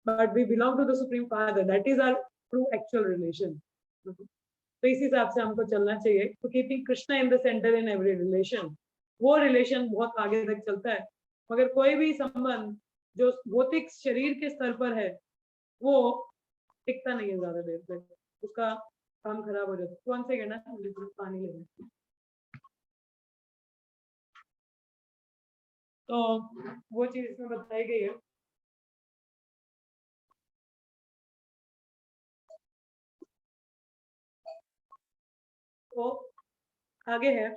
but we belong to the supreme father, that is our true actual relation. तो इस हिसाब से हमको चलना चाहिए, तो keeping Krishna in the centre in every relation, वो रिलेशन बहुत आगे तक चलता है। मगर कोई भी संबंध जो भौतिक शरीर के स्तर पर है वो टिकता नहीं है ज्यादा देर तक, उसका काम खराब हो जाता है। कौन से कहना मुझे पानी लेना, तो वो चीज इसमें बताई गई है। तो आगे है,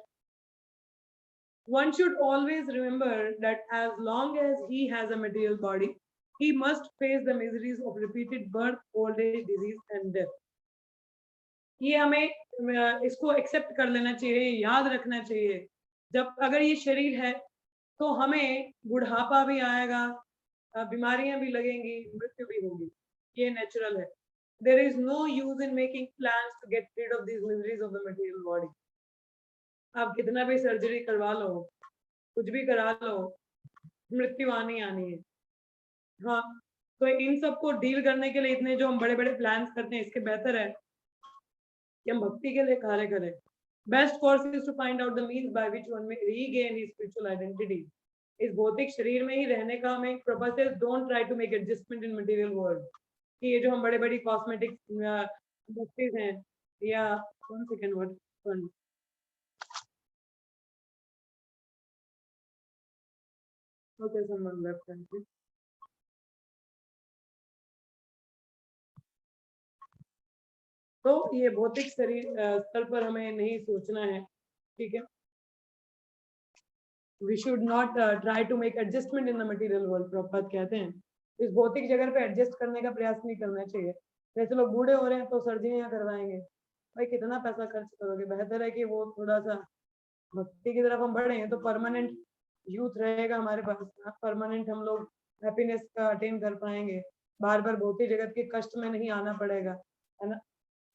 one should always remember that as long as he has a material body, he must face the miseries of repeated birth, old age, disease and death. ये हमें इसको एक्सेप्ट कर लेना चाहिए, याद रखना चाहिए। जब अगर ये शरीर है तो हमें बुढ़ापा भी आएगा, बीमारियां भी लगेंगी, मृत्यु भी होगी, ये नेचुरल है। There is no use in making plans to get rid of these miseries of the material body. आप कितना भी सर्जरी करवा लो, कुछ भी करा लो, मृत्यु आनी आनी है। हाँ, तो इन सबको डील करने के लिए इतने जो हम बड़े बड़े प्लान्स करते हैं, इसके बेहतर है कि हम भक्ति के लिए कार्य करें. Best course is to find out the means by which one may regain his spiritual identity. इस भौतिक शरीर में ही रहने का हमें purpose है. Don't try to make adjustment in material world. कि ये जो हम बड़े बड़ी कॉस्मेटिक इंडस्ट्रीज हैं या one second one okay someone left. तो ये भौतिक शरीर स्तर पर हमें नहीं सोचना है. ठीक है. We should not try to make adjustment in the material world. Prabhupada कहते हैं इस भौतिक जगह पे एडजस्ट करने का प्रयास नहीं करना चाहिए. जैसे लोग बूढ़े हो रहे हैं तो सर्जरियां करवाएंगे. भाई कितना पैसा खर्च करोगे. बेहतर है कि वो थोड़ा सा भक्ति की तरफ हम बढ़े तो परमानेंट यूथ रहेगा हमारे पास. परमानेंट हम लोग हैप्पीनेस का अटेन कर पाएंगे. बार बार भौतिक जगत के कष्ट में नहीं आना पड़ेगा, है ना.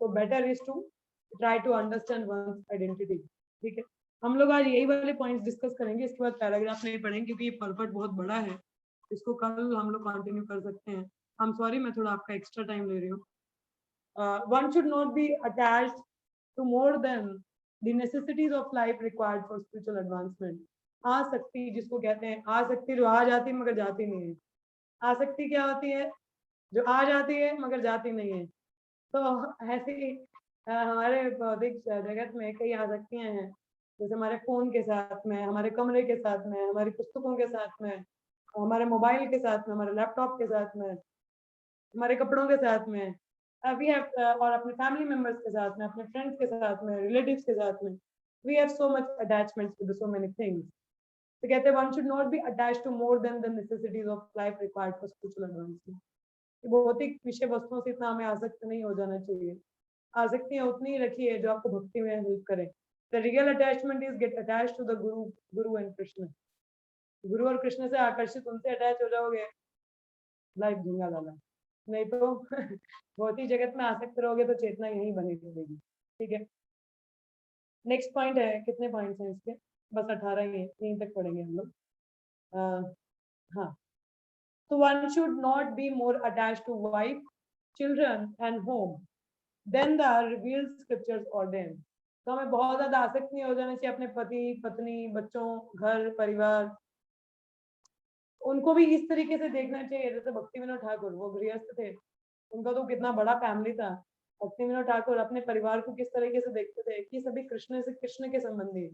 तो better is to try to understand one's identity. ठीक है. हम लोग आज यही वाले पॉइंट्स डिस्कस करेंगे. इसके बाद पैराग्राफ नहीं पढ़ेंगे क्योंकि ये पर्पट बहुत बड़ा है. इसको कल हम लोग कंटिन्यू कर सकते हैं. आई एम सॉरी, मैं थोड़ा आपका एक्स्ट्रा टाइम ले रही हूँ. One should not be attached to more than the necessities of life required for spiritual advancement. आसक्ति जिसको कहते हैं, आसक्ति जो आ जाती है मगर जाती नहीं है. आसक्ति क्या होती है? जो आ जाती है मगर जाती नहीं है. तो ऐसे ही हमारे भौतिक जगत में कई आसक्तियां हैं. जैसे हमारे फोन के साथ में, हमारे कमरे के साथ में, हमारी पुस्तकों के साथ में, हमारे मोबाइल के साथ में, हमारे लैपटॉप के साथ में, हमारे कपड़ों के साथ में, वी हैव और अपने फैमिली मेंबर्स के साथ में, अपने फ्रेंड्स के साथ में, रिलेटिव्स के साथ में. We have so much attachments to so many things. तो कहते हैं one should not be attached to more than the necessities of life required for spiritual advancement. भौतिक विषय वस्तुओं से इतना हमें आसक्त नहीं हो जाना चाहिए. आसक्तियां उतनी ही रखिए जो आपको भक्ति में हेल्प करे. The real attachment is get attached to the Guru and Krishna. गुरु और कृष्ण से आकर्षित, उनसे अटैच हो जाओगे, लाइफ झूंगा लाला. नहीं तो भौतिक जगत में आसक्त रहोगे तो चेतना यहीं बनी रहेगी. ठीक है. नेक्स्ट पॉइंट है. कितने पॉइंट्स हैं इसके? बस 18 ही है. 3 तक पढ़ेंगे हम लोग. हाँ. तो one should not be more attached to wife, children and home than the revealed scriptures ordain. तो हमें बहुत ज्यादा आसक्त नहीं हो जाना चाहिए अपने पति, पत्नी, बच्चों, घर, परिवार. उनको भी इस तरीके से देखना चाहिए जैसे भक्ति विनोद ठाकुर, वो गृहस्थ थे, उनका तो कितना बड़ा फैमिली था. भक्ति विनोद ठाकुर अपने परिवार को किस तरीके से देखते थे कि सभी कृष्ण के संबंधी.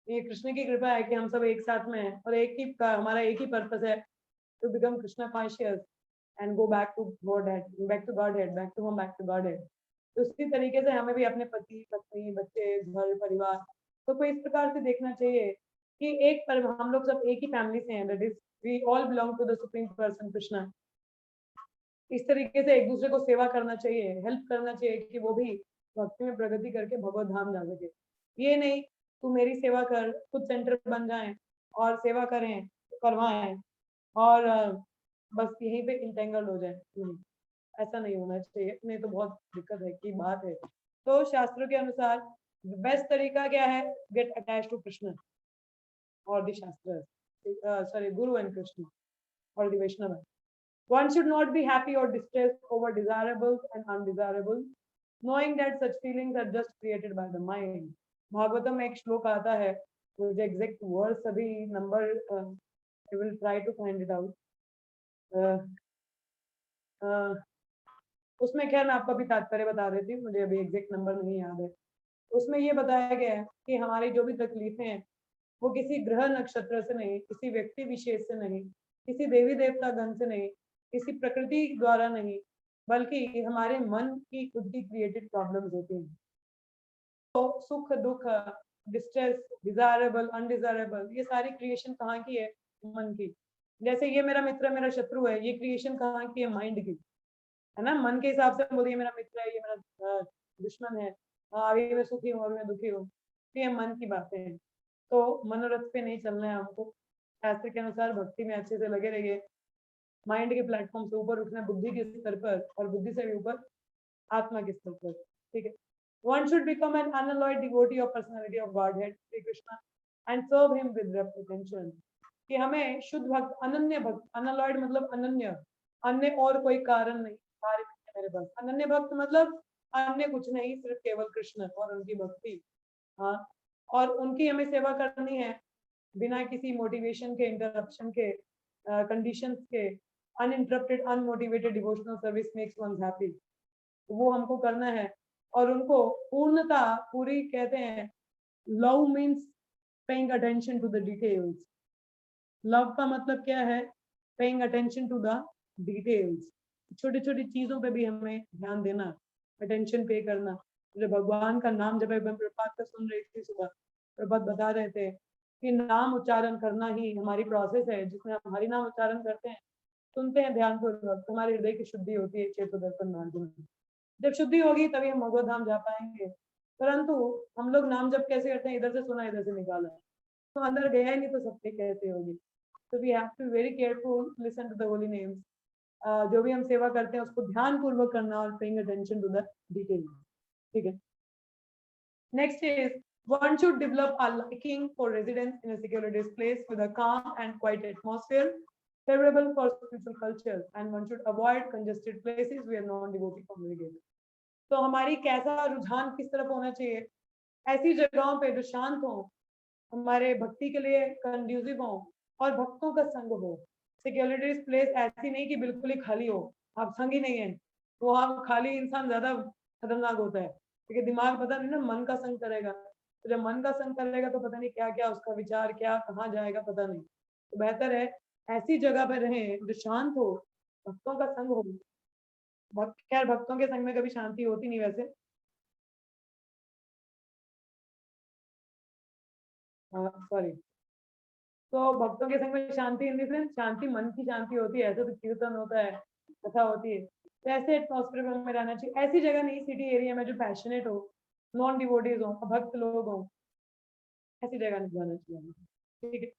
ये कृष्ण की कृपा है कि हम सब एक साथ में हैं और एक ही हमारा एक ही पर्पस है, to become Krishna conscious and go back to Godhead, back to Godhead, back to home, back to Godhead. तो उसी तरीके से हमें भी अपने पति, पत्नी, बच्चे, घर, परिवार सबको इस प्रकार से देखना चाहिए कि एक हम लोग सब एक ही फैमिली से हैं. That is we all belong to the supreme person Krishna. इस तरीके से एक दूसरे को सेवा करना चाहिए, हेल्प करना चाहिए कि वो भी भक्ति में प्रगति करके भगवत धाम जा सके. ये नहीं तू मेरी सेवा कर, खुद सेंटर बन जाए और सेवा करें, करवाएं और बस यहीं पे इंटेंगल हो जाए. नहीं, ऐसा नहीं होना चाहिए. नहीं तो बहुत दिक्कत है की बात है. तो शास्त्रों के अनुसार बेस्ट तरीका क्या है? गेट अटैच टू कृष्ण और द शास्त्र, सॉरी, गुरु एंड कृष्ण और the Vaishnava. One should not be happy or distressed over desirables and undesirables, knowing that such feelings are just created by the mind. Bhagavatam में एक श्लोक आता है, मुझे एग्जैक्ट वर्ड सभी number I will try to find it out. उसमें खैर मैं आपको अभी तात्पर्य बता देती हूँ, मुझे अभी एग्जैक्ट नंबर नहीं याद है. उसमें ये बताया गया है कि हमारी जो भी तकलीफें हैं वो किसी ग्रह नक्षत्र से नहीं, किसी व्यक्ति विशेष से नहीं, किसी देवी देवता गण से नहीं, किसी प्रकृति द्वारा नहीं, बल्कि हमारे मन की खुद की क्रिएटेड प्रॉब्लम्स होती हैं. तो सुख, दुख, डिस्ट्रेस, डिजायरेबल, अनडिजायरेबल, ये सारी क्रिएशन कहाँ की है? मन की. जैसे ये मेरा मित्र मेरा शत्रु है, ये क्रिएशन कहाँ की है? माइंड की, है ना. मन के हिसाब से बोलिए मेरा मित्र है, ये मेरा दुश्मन है, अभी मैं सुखी हूँ और मैं दुखी हूँ. ये मन की बातें हैं. तो मनोरथ पे नहीं चलना है हमको. शास्त्र के अनुसार भक्ति में अच्छे से लगे रहिए, माइंड के प्लेटफॉर्म से ऊपर उठना, बुद्धि के स्तर पर, और बुद्धि से भी ऊपर आत्मा के स्तर पर. ठीक है. One should become an unalloyed devotee of personality of Godhead, Sri Krishna, and serve him with reputation. कि हमें शुद्ध भक्त, अनन्य भक्त, अनलॉयड मतलब अनन्य, अन्य और कोई कारण नहीं, मेरे पास. अनन्य भक्त मतलब अन्य कुछ नहीं, सिर्फ केवल कृष्ण और उनकी भक्ति। हाँ, और उनकी हमें सेवा करनी है बिना किसी मोटिवेशन के, इंटरप्शन के, कंडीशंस के। Uninterrupted unmotivated devotional service makes one happy, वो हमको करना है। और उनको पूर्णता पूरी कहते हैं। Love means paying attention to the details. Love का मतलब क्या है? Paying attention to the details. छोटी छोटी चीजों पे भी हमें ध्यान देना, अटेंशन पे करना। जब भगवान का नाम, जब मैं प्रभात का सुन रही थी सुबह, प्रभात बता रहे थे कि नाम उच्चारण करना ही हमारी प्रोसेस है, जिसमें हम हरि नाम उच्चारण करते हैं, सुनते हैं ध्यानपूर्वक, हमारे हृदय की शुद्धि होती है चेतो दर्पण मार्ग में। जब शुद्धि होगी तभी हम भगवत धाम जा पाएंगे। परंतु हम लोग नाम जब कैसे करते हैं? इधर से सुना इधर से निकाला, तो अंदर गया ही नहीं, तो सबसे कैसे होगी? तो we have to very careful, listen to the holy names. जो भी हम सेवा करते हैं उसको ध्यान पूर्वक करना और paying attention to the detail. ठीक है। Next is one should develop a liking for residence in a secluded place with a calm and quiet atmosphere favorable for spiritual cultures, and one should avoid congested places where non-devotee congregate. तो हमारी कैसा रुझान किस तरफ होना चाहिए? ऐसी जगहों पे जो शांत हो, हमारे भक्ति के लिए कंड्यूसिव हो और भक्तों का संग हो। सिक्योरिटी प्लेस ऐसी नहीं कि बिल्कुल ही खाली हो, आप संग ही नहीं है, वो आप खाली इंसान ज्यादा खतरनाक होता है, क्योंकि दिमाग पता नहीं ना, मन का संग करेगा। तो जब मन का संग करेगा तो पता नहीं क्या क्या उसका विचार, क्या कहाँ जाएगा पता नहीं। तो बेहतर है ऐसी जगह पर रहें जो शांत हो, भक्तों का संग हो। खैर भक्तों के संग में कभी शांति होती नहीं वैसे, सॉरी। तो भक्तों के संग में शांति इन द सेंस, शांति मन की शांति होती है। ऐसे तो कीर्तन होता है, कथा होती है, तो ऐसे एटमॉस्फेयर में रहना चाहिए। ऐसी जगह नहीं सिटी एरिया में जो पैशनेट हो, नॉन डिवोटीज हो, भक्त लोग हो, ऐसी जगह नहीं जाना चाहिए। ठीक है।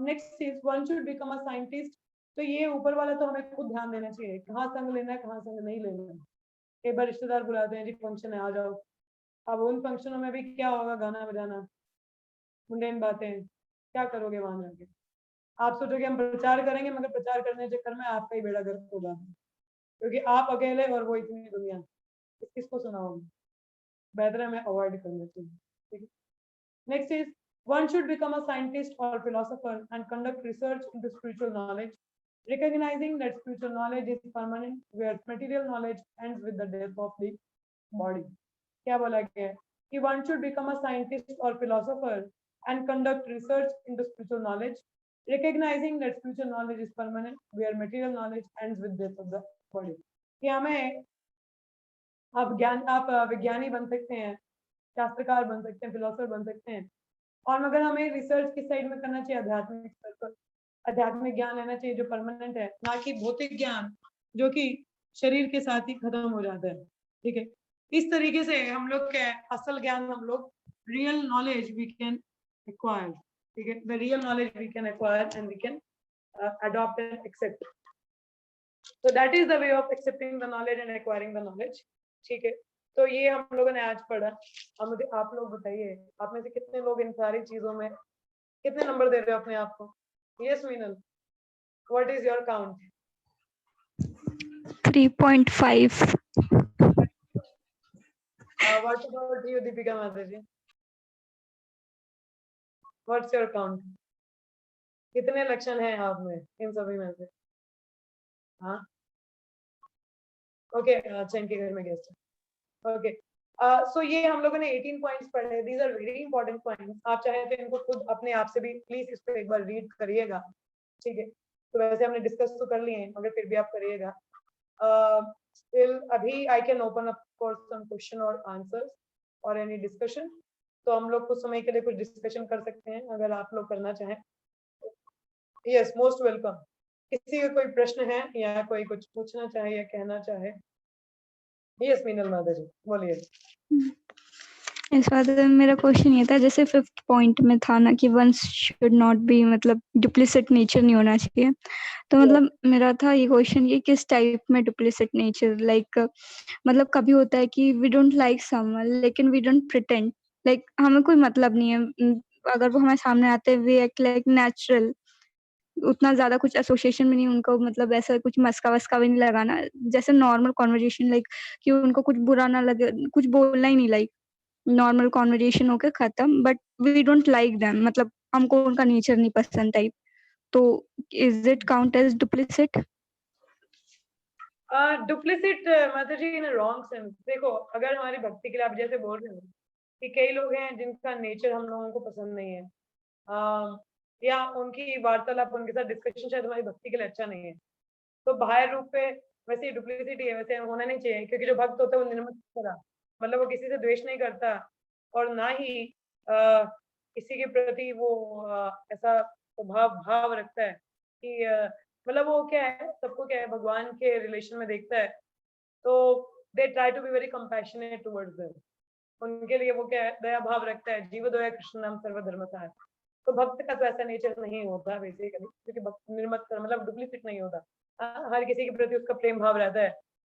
Next is one should become a scientist. तो ये ऊपर वाला तो हमें खुद ध्यान देना चाहिए, कहाँ संग लेना है, कहाँ संग नहीं लेना है। कई बार रिश्तेदार बुलाते हैं, जी फंक्शन है आ जाओ। अब उन फंक्शनों में भी क्या होगा? गाना बजाना, मुंडेन बातें, क्या करोगे वहां जाके? आप सोचोगे हम प्रचार करेंगे, मगर प्रचार करने के चक्कर में आपका ही बेड़ा गर्क होगा, क्योंकि आप अकेले और वो इतनी दुनिया, किसको सुनाओगे? बेहतर है हमें अवॉइड करना चाहिए। ठीक है। Next is one should become a scientist or philosopher and conduct research into spiritual knowledge, recognizing that spiritual knowledge is permanent, whereas material knowledge ends with the death of the body. क्या बोला गया है कि one should become a scientist or philosopher and conduct research into spiritual knowledge, recognizing that spiritual knowledge is permanent, where material knowledge ends with death of the body. कि हमें आप विज्ञानी बन सकते हैं, शास्त्रकार बन सकते हैं, फिलोसोफर बन सकते हैं, और मगर हमें रिसर्च किस साइड में करना चाहिए? आध्यात्मिक स्तर पर। आध्यात्मिक ज्ञान लेना चाहिए जो परमानेंट है, ना कि भौतिक ज्ञान जो कि शरीर के साथ ही खत्म हो जाता है। ठीक है। इस तरीके से हम लोग क्या असल ज्ञान, हम लोग real knowledge we can acquire. ठीक है। The real knowledge we can acquire and we can adopt and accept. So that is the way of accepting the knowledge and acquiring the knowledge. ठीक है। तो ये हम लोगों ने आज पढ़ा। अब मुझे आप लोग बताइए, आप में से कितने लोग इन सारी चीजों में कितने नंबर दे रहे हो अपने आप को? Yes, Meenal. What is your count? 3.5. What about you, Deepika Mataji? What's your count? कितने लक्षण हैं आप में इन सभी में से? हाँ, ओके। अच्छा, इनके घर में गेस्ट है। ओके। सो ये हम लोगों ने 18 पॉइंट्स पढ़े। These are very important points. आप चाहे तो इनको खुद अपने आप से भी प्लीज इसको एक बार रीड करिएगा। ठीक है। तो वैसे हमने डिस्कस तो कर लिए हैं, मगर फिर भी आप करिएगा। स्टिल अभी I can open up for some question और आंसर्स और एनी डिस्कशन। तो हम लोग कुछ समय के लिए कुछ डिस्कशन कर सकते हैं अगर आप लोग करना चाहें। Yes, most welcome. किसी का कोई प्रश्न है या कोई कुछ पूछना चाहे या कहना चाहे? यस मीनल माता जी बोलिए। इस बात में मेरा क्वेश्चन ये था, जैसे 5th पॉइंट में था ना कि वन शुड नॉट बी, मतलब डुप्लीसिट नेचर नहीं होना चाहिए। तो मतलब मेरा था ये क्वेश्चन, ये किस टाइप में डुप्लीसिट नेचर? लाइक मतलब कभी होता है कि वी डोंट लाइक समवन लेकिन वी डोंट प्रिटेंड, लाइक हमें कोई मतलब नहीं है, अगर वो हमारे सामने आते हैं वी एक्ट लाइक नेचुरल, उतना ज़्यादा कुछ एसोसिएशन भी नहीं उनको, मतलब ऐसा कुछ मस्का-वस्का भी नहीं लगाना, जैसे नॉर्मल कन्वर्सेशन लाइक कि उनको कुछ बुरा ना लगे, कुछ बोलना ही नहीं, लाइक नॉर्मल कन्वर्सेशन होके खत्म, but we don't like them, मतलब हमको उनका नेचर नहीं पसंद टाइप। तो is it count as duplicity? Duplicity Mata ji in wrong sense. देखो, अगर हमारी भक्ति के लिए आप जैसे बोल रहे हो कि कई लोग हैं जिनका नेचर हम लोगों को पसंद नहीं है, या उनकी वार्तालाप, उनके साथ डिस्कशन शायद हमारी भक्ति के लिए अच्छा नहीं है, तो बाहर रूप पे वैसे डुप्लीसिटी है, वैसे होना नहीं चाहिए, क्योंकि जो भक्त होता है वो निर्मल होता है, मतलब वो किसी से द्वेष नहीं करता और ना ही किसी के प्रति वो ऐसा स्वभाव भाव रखता है कि मतलब वो क्या है, सबको क्या है, भगवान के रिलेशन में देखता है, तो they try to be very compassionate towards them. उनके लिए वो क्या है, दया भाव रखता है, जीव दया कृष्ण नाम सर्वधर्म सार। तो भक्त का तो ऐसा नेचर नहीं होता बेसिकली, क्योंकि भक्त निर्मत मतलब डुप्लीसिट नहीं होता। हर किसी के प्रति उसका प्रेम भाव रहता है।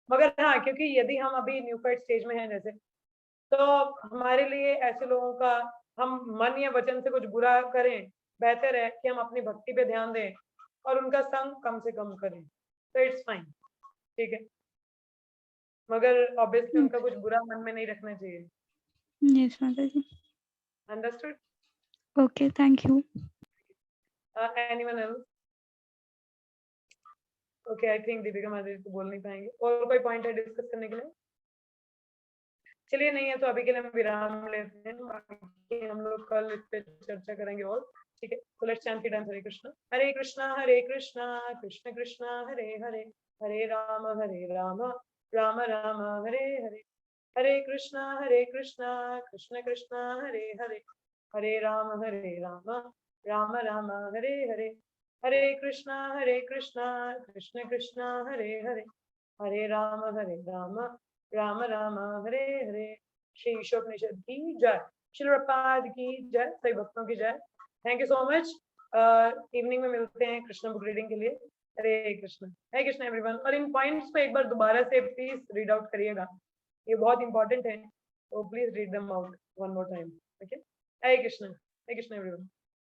मगर हाँ, क्योंकि यदि हम अभी न्यूफाइड स्टेज में हैं जैसे, तो हमारे लिए ऐसे लोगों का हम मन या वचन से कुछ बुरा करें, बेहतर है कि हम अपनी भक्ति पे ध्यान दें और उनका संग कम से कम करें, तो इट्स फाइन, ठीक है। मगर ऑब्वियसली उनका कुछ बुरा मन में नहीं रखना चाहिए। यस माता जी। Understood? Okay, thank you. Anyone else? Okay, I think Deepika माता जी तो बोल नहीं पाएंगे। और कोई पॉइंट है डिस्कस करने के लिए? चलिए, नहीं है तो अभी के लिए हम विराम लेते हैं, बाकी हम लोग कल इस पे चर्चा करेंगे और, ठीक है। तो लेट्स चैंट इट। हरे कृष्णा कृष्ण कृष्ण हरे हरे, हरे राम राम राम हरे हरे, हरे कृष्णा कृष्ण कृष्ण हरे हरे, हरे राम राम राम हरे हरे, हरे कृष्णा कृष्ण कृष्ण हरे हरे, हरे राम राम राम हरे हरे। श्री ईशोपनिषद की जय, श्री प्रपाद की जय, सभी भक्तों की जय। Thank you so much. Evening में मिलते हैं कृष्ण बुक रीडिंग के लिए। हरे कृष्ण एवरीवन। और इन पॉइंट्स को एक बार दोबारा से प्लीज रीड आउट करिएगा, ये बहुत इंपॉर्टेंट है, तो please read them out one more time, okay. Hare Krishna everyone.